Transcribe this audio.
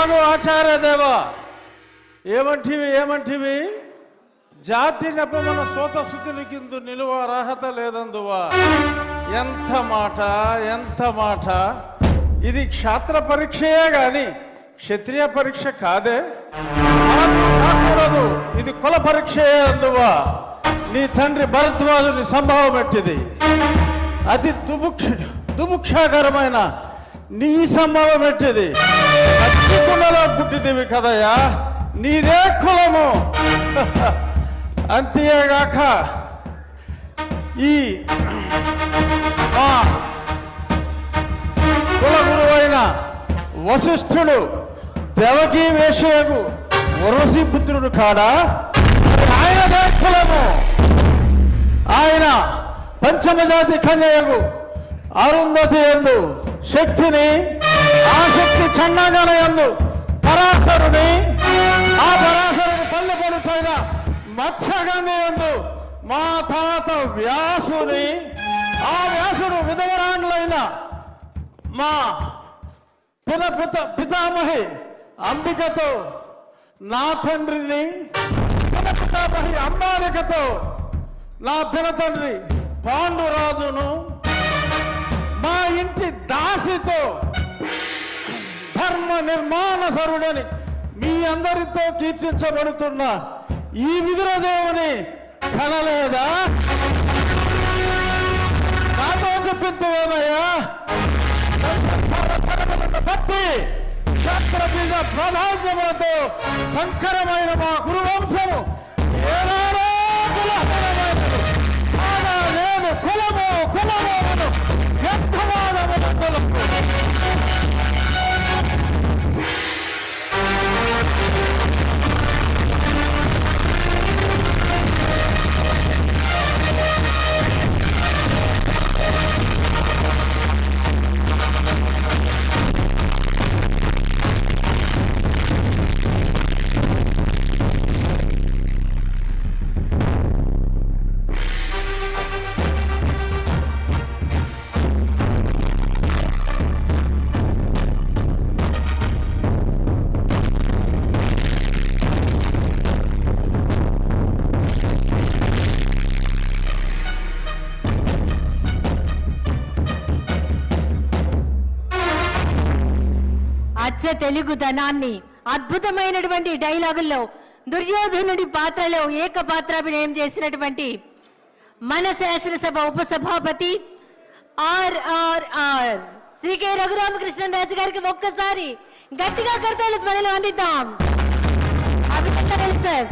కాదు ఆచార్య దేవా. ఏమంటివి జాతి నెపమన సోత శుద్ధుని కింద నిలువ అర్హత లేదందువా. ఎంత మాట ఇది క్షాత్ర పరీక్షయే గాని క్షత్రియ పరీక్ష కాదే. కాకూడదు, ఇది కుల పరీక్షయే అందువా. నీ తండ్రి భరద్వాజుని సంభవం ఎట్టిది. అతి దుముక్షాకరమైన నీ సంభవం ఎట్టిది. కుండలో పుట్టిదివి కదయ్యా, నీదే కులము. అంతేగాక ఈ కుల గురువైన వశిష్ఠుడు దేవకీ వేషయకు వరసి పుత్రుడు కాడా. ఆయనదే కులము. ఆయన పంచమజాతి కన్యకు అరుంధతి యందు శక్తిని, ఆ శక్తి చండాగణ యందు పరాశరుని, ఆ పరాశరుని పల్లె పడుచైన మత్స్యగంధి యందు మా తాత వ్యాసుని, ఆ వ్యాసుడు విధవరాండ్లైన మా పితామహి అంబికతో, నా తండ్రిని పితామహి అంబాలికతో, నా పినతండ్రి పాండురాజును, మా ఇంటి దాసితో ధర్మ నిర్మాణ సరుడని మీ అందరితో కీర్తించబడుతున్న ఈ విదురదేవుని కనలేదా? నాతో చెప్పిందేమయ్యా. భక్తి క్షత్రబీజ ప్రాధాన్యములతో సంకరమైన మా గురువంశము ఏనాడో నేను కులము వ్యర్థవాదములు. తెలుగుదనాన్ని అద్భుతమైనటువంటి డైలాగుల్లో దుర్యోధనుడి పాత్రలో ఏకపాత్రాభినయం చేసినటువంటి మన శాసనసభ ఉపసభాపతి RRR శ్రీ కె రఘురామకృష్ణరాజు గారికి ఒక్కసారి గట్టిగా కర్తవ్య ధ్వనిలో అందిద్దాం. అభినందనలు సార్.